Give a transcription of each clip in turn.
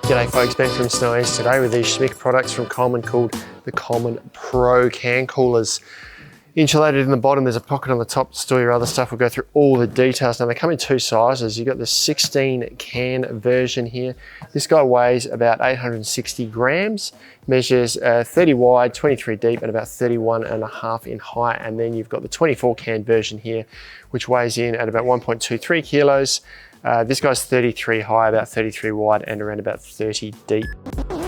G'day folks, Ben from Snags today with these Schmick products from Coleman called the Coleman Pro can coolers. Insulated in the bottom, there's a pocket on the top to store your other stuff. We'll go through all the details. Now they come in two sizes. You've got the 16 can version here. This guy weighs about 860 grams, measures 30 wide, 23 deep, and about 31.5 in height. And then you've got the 24 can version here, which weighs in at about 1.23 kilos. This guy's 33 high, about 33 wide, and around about 30 deep.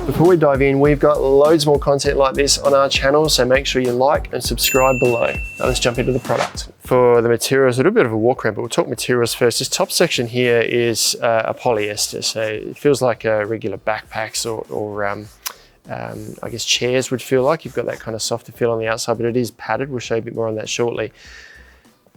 Before we dive in, we've got loads more content like this on our channel, so make sure you like and subscribe below. Now let's jump into the product. For the materials, a little bit of a walk around, but we'll talk materials first. This top section here is a polyester, so it feels like regular backpacks or I guess chairs would feel like. You've got that kind of softer feel on the outside, but it is padded. We'll show you a bit more on that shortly.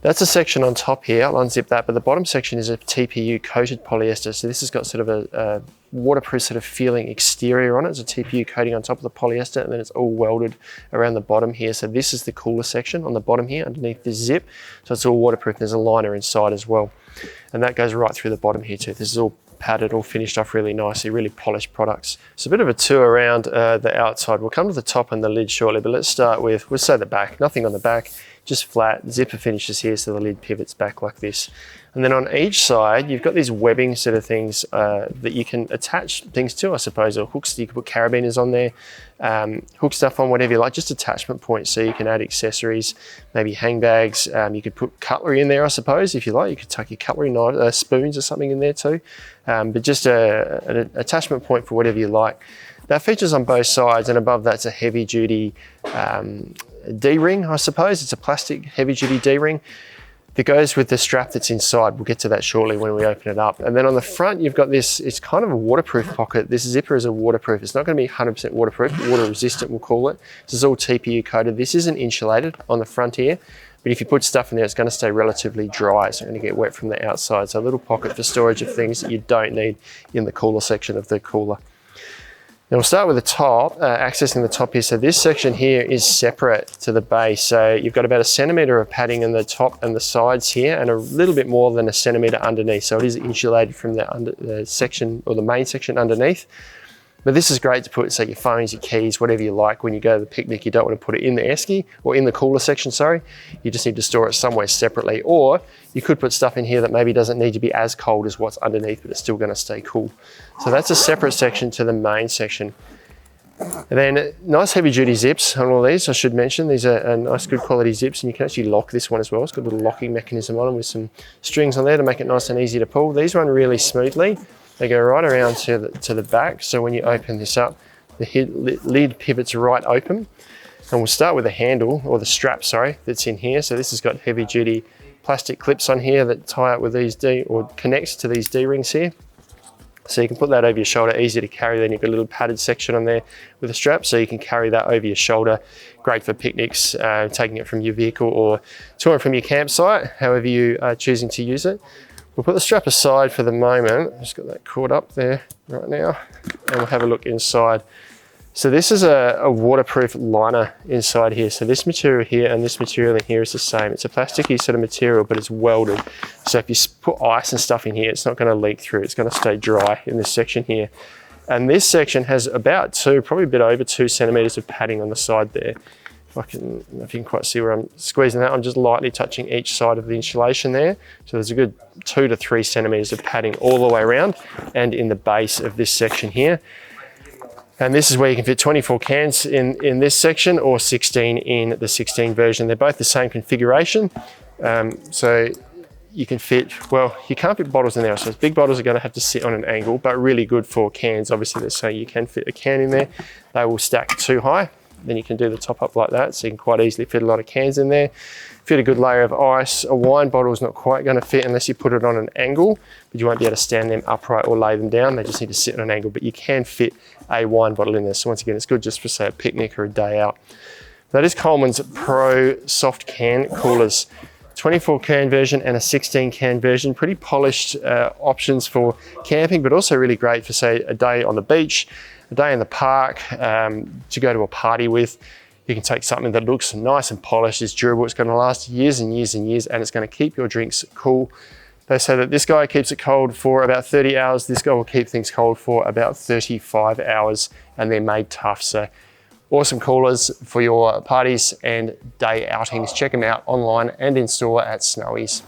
That's a section on top here. I'll unzip that, but the bottom section is a TPU coated polyester. So this has got sort of a waterproof sort of feeling exterior on it. It's a TPU coating on top of the polyester, and then it's all welded around the bottom here. So this is the cooler section on the bottom here underneath this zip. So it's all waterproof. There's a liner inside as well. And that goes right through the bottom here too. This is all padded, all finished off really nicely, really polished products. So a bit of a tour around the outside. We'll come to the top and the lid shortly, but let's start with, we'll say the back. Nothing on the back, just flat. Zipper finishes here, so the lid pivots back like this. And then on each side, you've got these webbing sort of things that you can attach things to, I suppose, or hooks. You can put carabiners on there, hook stuff on, whatever you like, just attachment points. So you can add accessories, maybe hang bags. You could put cutlery in there, I suppose, if you like. You could tuck your cutlery, knife, spoons or something in there too. But just an attachment point for whatever you like. That features on both sides, and above that's a heavy duty D-ring, I suppose. It's a plastic heavy duty D-ring that goes with the strap that's inside. We'll get to that shortly when we open it up. And then on the front, you've got this, it's kind of a waterproof pocket. This zipper is a waterproof. It's not going to be 100% waterproof, water resistant, we'll call it. This is all TPU coated. This isn't insulated on the front here, but if you put stuff in there, it's going to stay relatively dry. It's not going to get wet from the outside. So a little pocket for storage of things that you don't need in the cooler section of the cooler. Now we'll start with the top, accessing the top here. So this section here is separate to the base. So you've got about 1 centimetre of padding in the top and the sides here, and a little bit more than 1 centimetre underneath. So it is insulated from the section, or the main section underneath. But this is great to put, say, your phones, your keys, whatever you like. When you go to the picnic, you don't want to put it in the esky, or in the cooler section, sorry. You just need to store it somewhere separately. Or you could put stuff in here that maybe doesn't need to be as cold as what's underneath, but it's still going to stay cool. So that's a separate section to the main section. And then nice heavy duty zips on all these, I should mention. These are nice good quality zips, and you can actually lock this one as well. It's got a little locking mechanism on them with some strings on there to make it nice and easy to pull. These run really smoothly. They go right around to the back. So when you open this up, the lid pivots right open. And we'll start with the handle, or the strap, sorry, that's in here. So this has got heavy duty plastic clips on here that tie up with these or connects to these D-rings here. So you can put that over your shoulder, easy to carry. Then you've got a little padded section on there with a strap, so you can carry that over your shoulder. Great for picnics, taking it from your vehicle or to and from your campsite, however you are choosing to use it. We'll put the strap aside for the moment. Just got that caught up there right now, and we'll have a look inside. So this is a waterproof liner inside here. So this material here and this material in here is the same. It's a plasticky sort of material, but it's welded. So if you put ice and stuff in here, it's not going to leak through. It's going to stay dry in this section here. And this section has about probably a bit over 2 centimetres of padding on the side there. If you can quite see where I'm squeezing that, I'm just lightly touching each side of the insulation there. So there's a good 2 to 3 centimetres of padding all the way around and in the base of this section here. And this is where you can fit 24 cans in this section, or 16 in the 16 version. They're both the same configuration. So you can fit, well, you can't fit bottles in there. So big bottles are going to have to sit on an angle, but really good for cans. Obviously, they're saying you can fit a can in there. They will stack too high. Then you can do the top up like that. So you can quite easily fit a lot of cans in there. Fit a good layer of ice. A wine bottle is not quite going to fit unless you put it on an angle, but you won't be able to stand them upright or lay them down. They just need to sit on an angle, but you can fit a wine bottle in there. So once again, it's good just for, say, a picnic or a day out. That is Coleman's Pro soft can coolers. 24 can version and a 16 can version. Pretty polished options for camping, but also really great for, say, a day on the beach, a day in the park, to go to a party with. You can take something that looks nice and polished, is durable, it's going to last years and years and years, and it's going to keep your drinks cool. They say that this guy keeps it cold for about 30 hours. This guy will keep things cold for about 35 hours, and they're made tough. So awesome coolers for your parties and day outings. Check them out online and in store at Snowy's.